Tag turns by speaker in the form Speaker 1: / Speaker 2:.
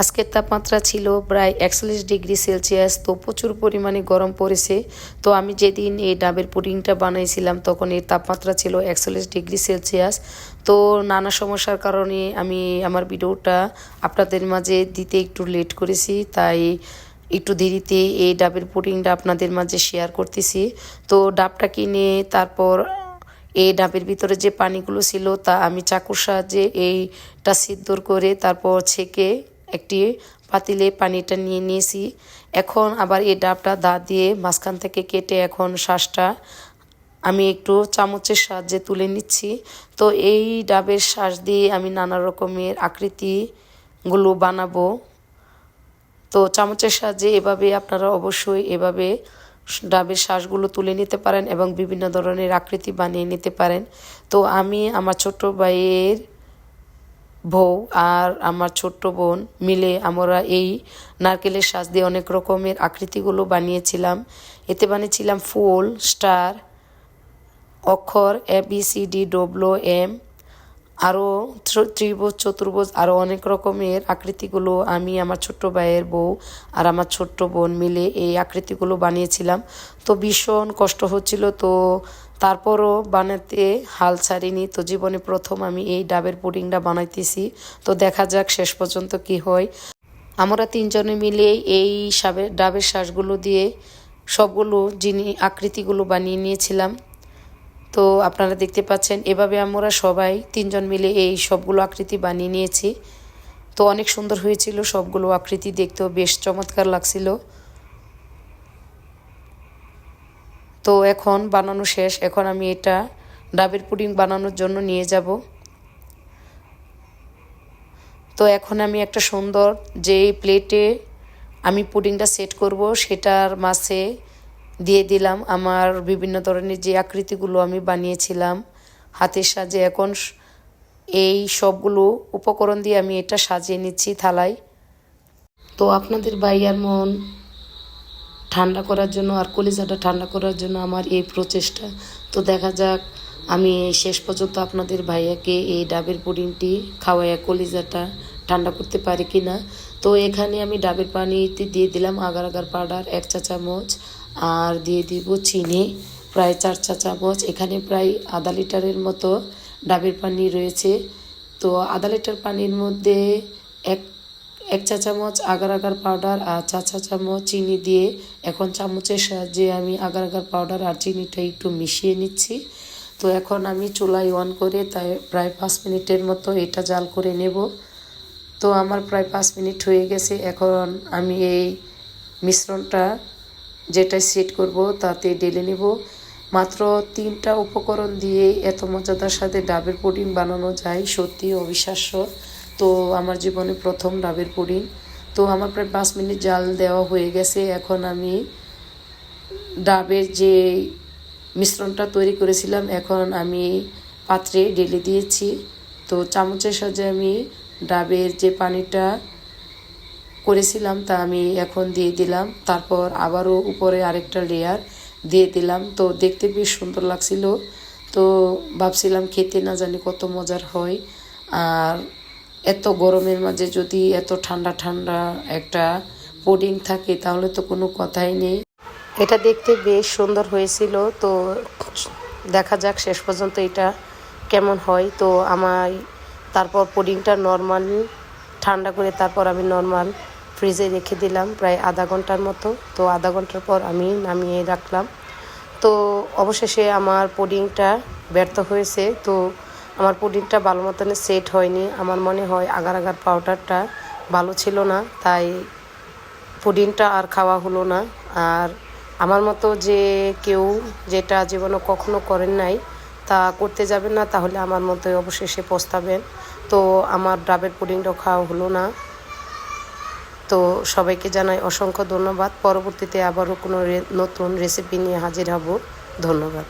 Speaker 1: আজকের তাপমাত্রা ছিল প্রায় 41 ডিগ্রি সেলসিয়াস। তো প্রচুর পরিমাণে গরম পড়েছে। তো আমি যেদিন এই ডাবের পুডিংটা বানাইছিলাম তখন এর তাপমাত্রা ছিল 41 ডিগ্রি সেলসিয়াস। তো নানা সমস্যার কারণে আমি আমার ভিডিওটা আপনাদের মাঝে দিতে একটু লেট করেছি, তাই একটু দেরিতে এই ডাবের পুডিংটা আপনাদের মাঝে শেয়ার করতেছি। তো ডাবটা কিনে তারপর এই ডাবের ভিতরে যে পানিগুলো ছিল তা আমি চাকুর সাহায্যে এইটা সিদ্ধ করে তারপর ছেঁকে একটি পাতিলে পানিটা নিয়ে নিয়েছি। এখন আবার এই ডাবটা দাঁত দিয়ে মাঝখান থেকে কেটে এখন শ্বাসটা আমি একটু চামচের সাহায্যে তুলে নিচ্ছি। তো এই ডাবের শ্বাস দিয়ে আমি নানা রকমের আকৃতিগুলো বানাবো। তো চামচের সাহায্যে এভাবে আপনারা অবশ্যই এভাবে ডাবের শ্বাসগুলো তুলে নিতে পারেন এবং বিভিন্ন ধরনের আকৃতি বানিয়ে নিতে পারেন। তো আমি আমার ছোট্ট ভাইয়ের বউ আর আমার ছোট্ট বোন মিলে আমরা এই নারকেলের শ্বাস দিয়ে অনেক রকমের আকৃতিগুলো বানিয়েছিলাম। এতে বানিয়েছিলাম ফুল, স্টার, অক্ষর ABCD, আরও ত্রিভুজ, চতুর্ভুজ, আরও অনেক রকমের আকৃতিগুলো আমি আমার ছোট্ট ভাইয়ের বউ আর আমার ছোট্ট বোন মিলে এই আকৃতিগুলো বানিয়েছিলাম। তো ভীষণ কষ্ট হচ্ছিল, তো তারপরও বানাতে হাল ছাড়িনি। তো জীবনে প্রথম আমি এই ডাবের পুডিংটা বানাইতেছি। তো দেখা যাক শেষ পর্যন্ত কি হয়। আমরা তিনজনে মিলে এই ডাবের শ্বাসগুলো দিয়ে সবগুলো আকৃতিগুলো বানিয়ে নিয়েছিলাম। তো আপনারা দেখতে পাচ্ছেন এভাবে আমরা সবাই তিনজন মিলে এই সবগুলো আকৃতি বানিয়ে নিয়েছি। তো অনেক সুন্দর হয়েছিল সবগুলো আকৃতি, দেখতেও বেশ চমৎকার লাগছিল। তো এখন বানানো শেষ। এখন আমি এটা ডাবের পুডিং বানানোর জন্য নিয়ে যাব। তো এখন আমি একটা সুন্দর যে প্লেটে আমি পুডিংটা সেট করব সেটার মাঝে দিয়ে দিলাম আমার বিভিন্ন ধরনের যে আকৃতিগুলো আমি বানিয়েছিলাম হাতের সাহায্যে। এখন এই সবগুলো উপকরণ দিয়ে আমি এটা সাজিয়ে নিচ্ছি থালায়। তো আপনাদের ভাইয়ার মন ঠান্ডা করার জন্য আর কলিজাটা ঠান্ডা করার জন্য আমার এই প্রচেষ্টা। তো দেখা যাক আমি শেষ পর্যন্ত আপনাদের ভাইয়াকে এই ডাবের পুডিংটি খাওয়াইয়া কলিজাটা ঠান্ডা করতে পারি কি না। তো এখানে আমি ডাবের পানিতে দিয়ে দিলাম আগার আগার পাউডার 1 চা চামচ, আর দিয়ে দিব চিনি প্রায় 4 চা চামচ। এখানে প্রায় আধা লিটারের মতো ডাবের পানি রয়েছে। তো আধা লিটার পানির মধ্যে এক চা চামচ আগার আগার পাউডার আর 4 চা চামচ চিনি দিয়ে এখন চামচের সাহায্যে আমি আগার আগার পাউডার আর চিনিটা একটু মিশিয়ে নিচ্ছি। তো এখন আমি চুলায় অন করে তাই প্রায় 5 মিনিটের মতো এটা জাল করে নেব। তো আমার প্রায় 5 মিনিট হয়ে গেছে। এখন আমি এই মিশ্রণটা যেটা সেট করব তাতে ঢেলে নেব। মাত্র 3টা উপকরণ দিয়ে এত মজাদার সাথে ডাবের পুডিং বানানো যায়, সত্যি অবিশ্বাস্য। তো আমার জীবনে প্রথম ডাবের পুডিং। তো আমার প্রায় 5 মিনিট জাল দেওয়া হয়ে গেছে। এখন আমি ডাবের যে মিশ্রণটা তৈরি করেছিলাম এখন আমি পাত্রে ঢেলে দিয়েছি। তো চামচের সাহায্যে আমি ডাবের যে পানিটা করেছিলাম তা আমি এখন দিয়ে দিলাম। তারপর আবারও উপরে আরেকটা লেয়ার দিয়ে দিলাম। তো দেখতে বেশ সুন্দর লাগছিল। তো ভাবছিলাম খেতে না জানি কত মজার হয়। আর এত গরমের মাঝে যদি এত ঠান্ডা ঠান্ডা একটা পুডিং থাকে তাহলে তো কোনো কথাই নেই। এটা দেখতে বেশ সুন্দর হয়েছিল। তো দেখা যাক শেষ পর্যন্ত এটা কেমন হয়। তো আমার তারপর পুডিংটা নর্মাল ঠান্ডা করে তারপর আমি নর্মাল ফ্রিজে রেখে দিলাম প্রায় আধা ঘন্টার মতো। তো আধা ঘন্টার পর আমি নামিয়ে রাখলাম। তো অবশেষে আমার পুডিংটা ব্যর্থ হয়েছে। তো আমার পুডিংটা ভালো মতন সেট হয়নি। আমার মনে হয় আগার আগার পাউডারটা ভালো ছিল না, তাই পুডিংটা আর খাওয়া হলো না। আর আমার মতো যে কেউ যেটা জীবনে কখনো করেন নাই তা করতে যাবেন না, তাহলে আমার মতোই অবশেষে পস্তাবেন। তো আমার ডাবের পুডিংটাও খাওয়া হলো না। তো সবাইকে জানাই অসংখ্য ধন্যবাদ। পরবর্তীতে আবারও কোনো নতুন রেসিপি নিয়ে হাজির হব। ধন্যবাদ।